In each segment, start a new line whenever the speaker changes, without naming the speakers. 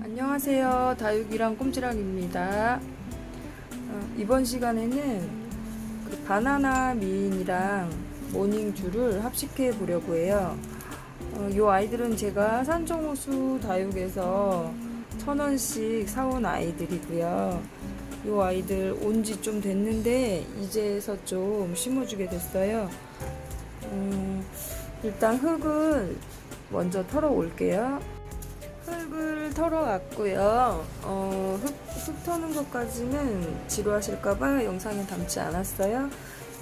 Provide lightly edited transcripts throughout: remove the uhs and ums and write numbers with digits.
안녕하세요. 다육이랑 꼼지락입니다. 이번 시간에는 그 바나나 미인이랑 모닝주를 합식해 보려고 해요. 이 아이들은 제가 산정호수 다육에서 1,000원씩 사온 아이들이고요. 이 아이들 온 지 좀 됐는데 이제서 좀 심어주게 됐어요. 일단 흙을 먼저 털어 올게요. 흙을 털어왔고요. 흙 터는 것까지는 지루하실까봐 영상에 담지 않았어요.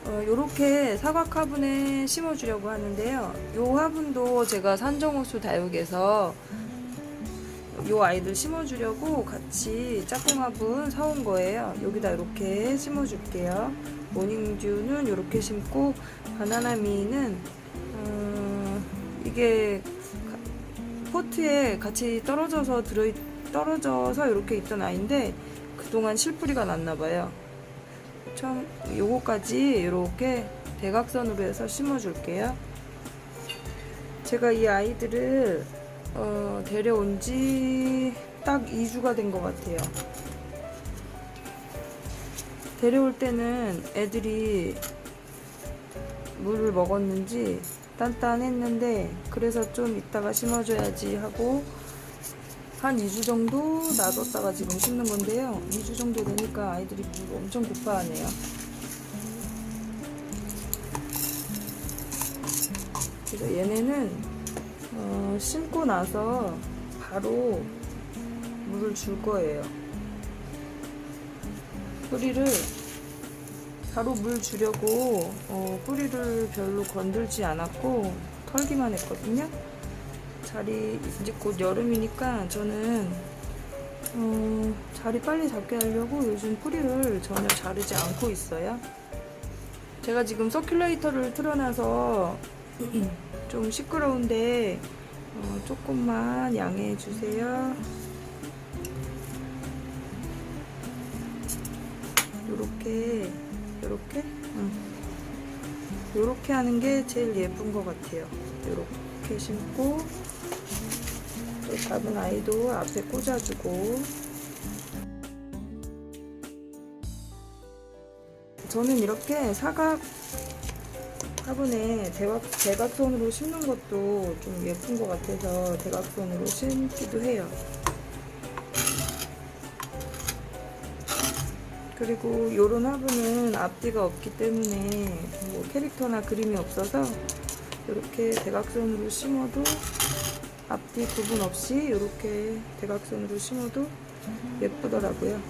요렇게 사각 화분에 심어주려고 하는데요. 요 화분도 제가 산정호수 다육에서 요 아이들 심어주려고 같이 짝꿍 화분 사온 거예요. 여기다 이렇게 심어줄게요. 모닝듀는 이렇게 심고, 바나나 미는 이게 포트에 같이 떨어져서 이렇게 있던 아이인데 그동안 실뿌리가 났나봐요. 참 요거까지 이렇게 대각선으로 해서 심어줄게요. 제가 이 아이들을 데려온 지 딱 2주가 된 것 같아요. 데려올 때는 애들이 물을 먹었는지 단단했는데, 그래서 좀 이따가 심어줘야지 하고 한 2주 정도 놔뒀다가 지금 심는 건데요. 2주 정도 되니까 아이들이 물 엄청 고파하네요. 그래서 얘네는 심고 나서 바로 물을 줄 거예요. 뿌리를 바로 물 주려고 뿌리를 별로 건들지 않았고 털기만 했거든요. 자리 이제 곧 여름이니까 저는 자리 빨리 잡게 하려고 요즘 뿌리를 전혀 자르지 않고 있어요. 제가 지금 서큘레이터를 틀어놔서 좀 시끄러운데 조금만 양해해 주세요. 요렇게 하는 게 제일 예쁜 것 같아요. 요렇게 심고, 또 작은 아이도 앞에 꽂아주고. 저는 이렇게 사각 화분에 대각선으로 심는 것도 좀 예쁜 것 같아서 대각선으로 심기도 해요. 그리고 요런 화분은 앞뒤가 없기 때문에 뭐 캐릭터나 그림이 없어서 이렇게 대각선으로 심어도 앞뒤 구분 없이 이렇게 대각선으로 심어도 예쁘더라고요.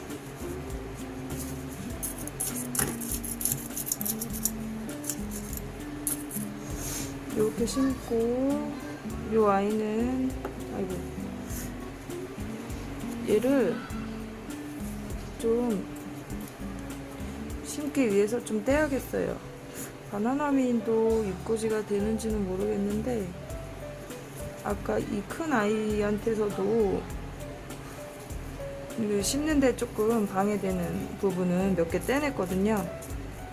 이렇게 심고, 요 아이는 얘를 좀 심기 위해서 좀 떼야겠어요. 바나나 미인도 입꼬지가 되는지는 모르겠는데 아까 이 큰 아이한테서도 심는데 조금 방해되는 부분은 몇 개 떼냈거든요.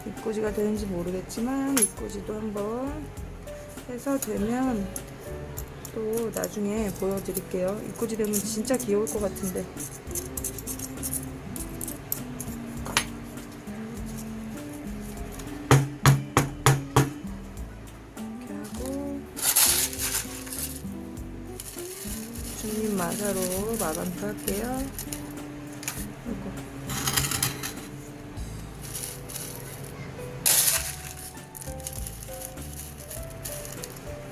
입꼬지가 되는지 모르겠지만 입꼬지도 한번 해서 되면 또 나중에 보여드릴게요. 입꼬지 되면 진짜 귀여울 것 같은데. 중립 마사로 마감도 할게요.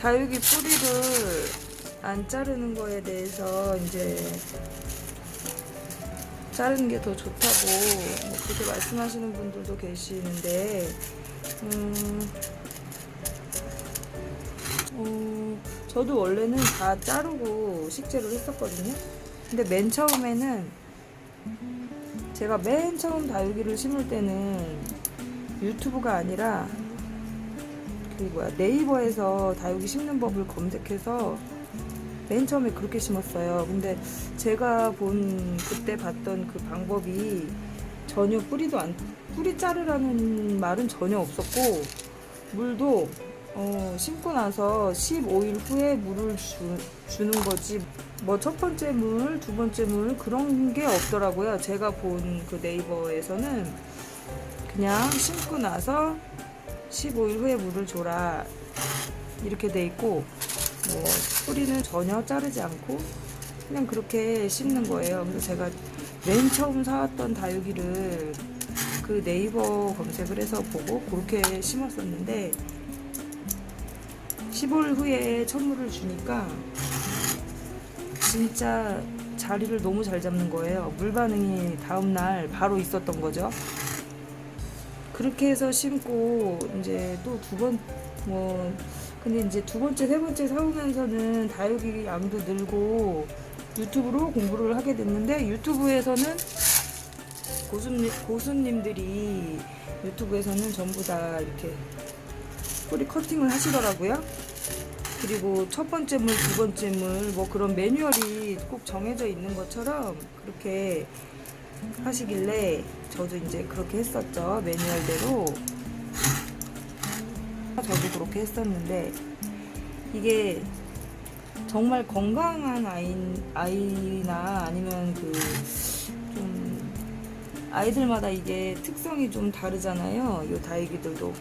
다육이 뿌리를 안 자르는 거에 대해서 이제 자르는 게 더 좋다고 뭐 그렇게 말씀하시는 분들도 계시는데, 저도 원래는 다 자르고 식재를 했었거든요. 근데 맨 처음에는, 제가 맨 처음 다육이를 심을 때는 유튜브가 아니라 네이버에서 다육이 심는 법을 검색해서 맨 처음에 그렇게 심었어요. 근데 제가 그때 봤던 그 방법이 전혀 뿌리 자르라는 말은 전혀 없었고, 물도 심고 나서 15일 후에 물을 주는 거지, 뭐 첫 번째 물, 두 번째 물 그런 게 없더라고요. 제가 본 그 네이버에서는 그냥 심고 나서 15일 후에 물을 줘라 이렇게 돼 있고, 뭐 뿌리는 전혀 자르지 않고 그냥 그렇게 심는 거예요. 그래서 제가 맨 처음 사왔던 다육이를 그 네이버 검색을 해서 보고 그렇게 심었었는데, 15일 후에 첫물을 주니까 진짜 자리를 너무 잘 잡는 거예요. 물 반응이 다음날 바로 있었던 거죠. 그렇게 해서 심고 이제 또 근데 이제 두 번째, 세 번째 사오면서는 다육이 양도 늘고 유튜브로 공부를 하게 됐는데, 유튜브에서는 고수님들이 유튜브에서는 전부 다 이렇게 뿌리 커팅을 하시더라고요. 그리고 첫 번째 물, 두 번째 물, 뭐 그런 매뉴얼이 꼭 정해져 있는 것처럼 그렇게 하시길래 저도 이제 그렇게 했었죠. 매뉴얼대로. 저도 그렇게 했었는데, 이게 정말 건강한 아이나 아니면 좀 아이들마다 이게 특성이 좀 다르잖아요. 요 다육이들도.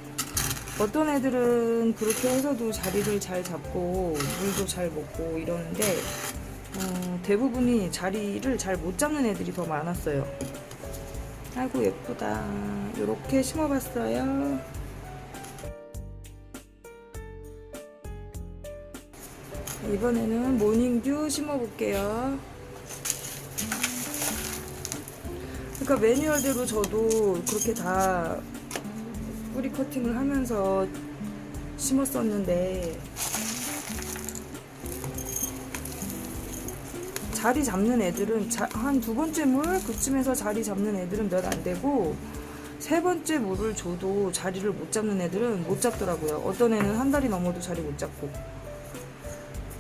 어떤 애들은 그렇게 해서도 자리를 잘 잡고 물도 잘 먹고 이러는데, 대부분이 자리를 잘 못 잡는 애들이 더 많았어요. 아이고 예쁘다. 요렇게 심어봤어요. 이번에는 모닝듀 심어볼게요. 그러니까 매뉴얼대로 저도 그렇게 다 뿌리 커팅을 하면서 심었었는데, 자리 잡는 애들은 한 두 번째 물 그쯤에서 자리 잡는 애들은 몇 안 되고, 세 번째 물을 줘도 자리를 못 잡는 애들은 못 잡더라고요. 어떤 애는 한 달이 넘어도 자리 못 잡고.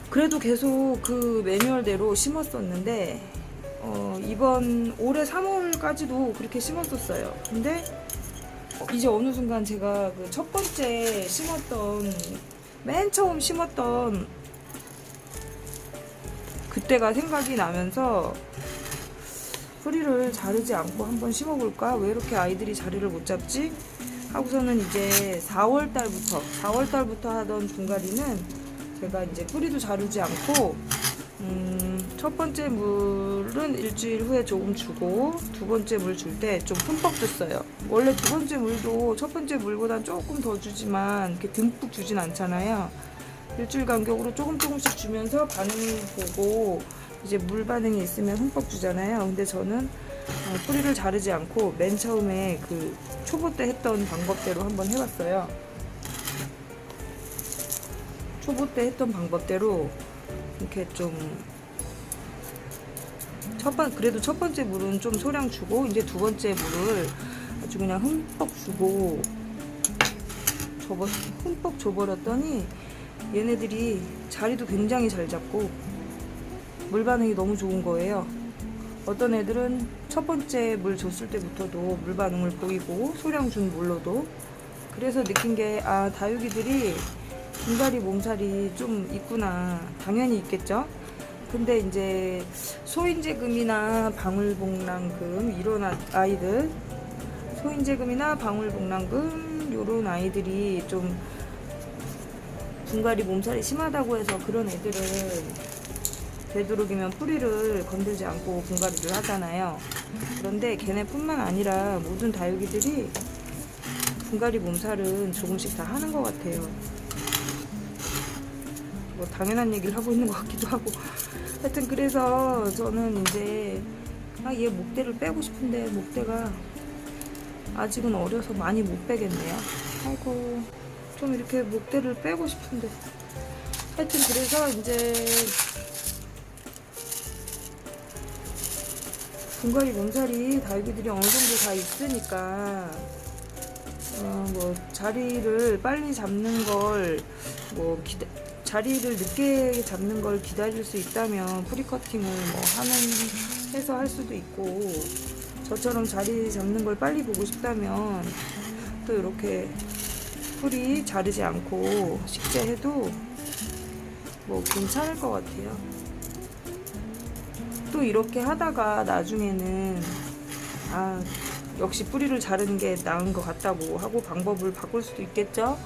그래도 계속 그 매뉴얼대로 심었었는데, 이번 올해 3월까지도 그렇게 심었었어요. 근데 이제 어느 순간 제가 그 첫 번째 맨 처음 심었던 그때가 생각이 나면서 뿌리를 자르지 않고 한번 심어볼까? 왜 이렇게 아이들이 자리를 못 잡지? 하고서는 이제 4월달부터 하던 분갈이는 제가 이제 뿌리도 자르지 않고, 첫 번째 물은 일주일 후에 조금 주고, 두 번째 물 줄 때 좀 흠뻑 줬어요. 원래 두 번째 물도 첫 번째 물보단 조금 더 주지만 이렇게 듬뿍 주진 않잖아요. 일주일 간격으로 조금씩 주면서 반응을 보고 이제 물 반응이 있으면 흠뻑 주잖아요. 근데 저는 뿌리를 자르지 않고 맨 처음에 그 초보 때 했던 방법대로 한번 해봤어요. 초보 때 했던 방법대로 이렇게 좀 그래도 첫 번째 물은 좀 소량 주고, 이제 두 번째 물을 아주 그냥 흠뻑 주고 흠뻑 줘버렸더니 얘네들이 자리도 굉장히 잘 잡고 물 반응이 너무 좋은 거예요. 어떤 애들은 첫 번째 물 줬을 때부터도 물 반응을 보이고, 소량 준 물로도. 그래서 느낀 게, 다육이들이 분갈이 몸살이 좀 있구나. 당연히 있겠죠. 근데 이제 소인재금이나 방울복랑금 이런 아이들, 소인재금이나 방울복랑금 요런 아이들이 좀 분갈이 몸살이 심하다고 해서 그런 애들은 되도록이면 뿌리를 건들지 않고 분갈이를 하잖아요. 그런데 걔네뿐만 아니라 모든 다육이들이 분갈이 몸살은 조금씩 다 하는 것 같아요. 뭐 당연한 얘기를 하고 있는 것 같기도 하고. 하여튼 그래서 저는 이제 얘 목대를 빼고 싶은데 목대가 아직은 어려서 많이 못 빼겠네요. 아이고, 좀 이렇게 목대를 빼고 싶은데. 하여튼 그래서 이제 분갈이 몸살이 다육이들이 어느 정도 다 있으니까 뭐 자리를 빨리 잡는 걸 자리를 늦게 잡는 걸 기다릴 수 있다면 뿌리 커팅을 해서 할 수도 있고, 저처럼 자리 잡는 걸 빨리 보고 싶다면 또 이렇게 뿌리 자르지 않고 식재해도 뭐 괜찮을 것 같아요. 또 이렇게 하다가 나중에는 역시 뿌리를 자르는 게 나은 것 같다고 하고 방법을 바꿀 수도 있겠죠.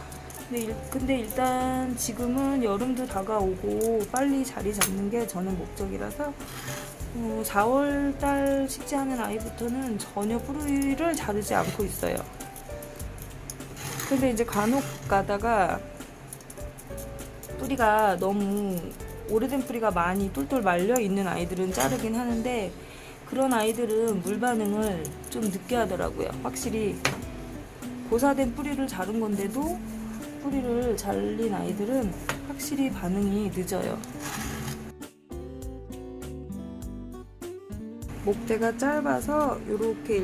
근데 일단 지금은 여름도 다가오고 빨리 자리 잡는 게 저는 목적이라서 4월달 식재하는 아이부터는 전혀 뿌리를 자르지 않고 있어요. 근데 이제 간혹 가다가 뿌리가 너무 오래된 뿌리가 많이 똘똘 말려 있는 아이들은 자르긴 하는데, 그런 아이들은 물 반응을 좀 늦게 하더라고요. 확실히 고사된 뿌리를 자른 건데도 뿌리를 잘린 아이들은 확실히 반응이 늦어요. 목대가 짧아서 요렇게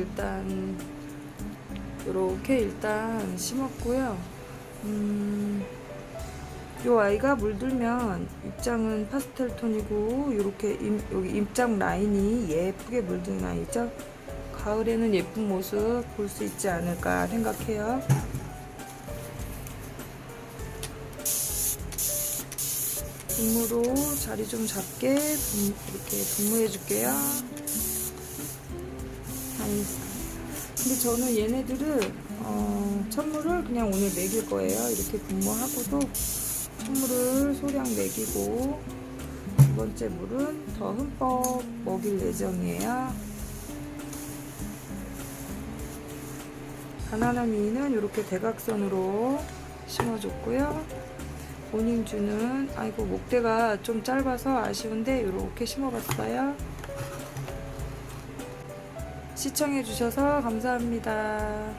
일단 심었고요. 요 아이가 물들면 입장은 파스텔 톤이고 요렇게 여기 입장 라인이 예쁘게 물든 아이죠. 가을에는 예쁜 모습 볼 수 있지 않을까 생각해요. 분무로 자리 좀 잡게 이렇게 분무해 줄게요. 근데 저는 얘네들을 천물을 그냥 오늘 먹일 거예요. 이렇게 분무하고도 천물을 소량 먹이고 두 번째 물은 더 흠뻑 먹일 예정이에요. 바나나 미는 이렇게 대각선으로 심어줬고요. 모닝주는 목대가 좀 짧아서 아쉬운데 이렇게 심어봤어요. 시청해주셔서 감사합니다.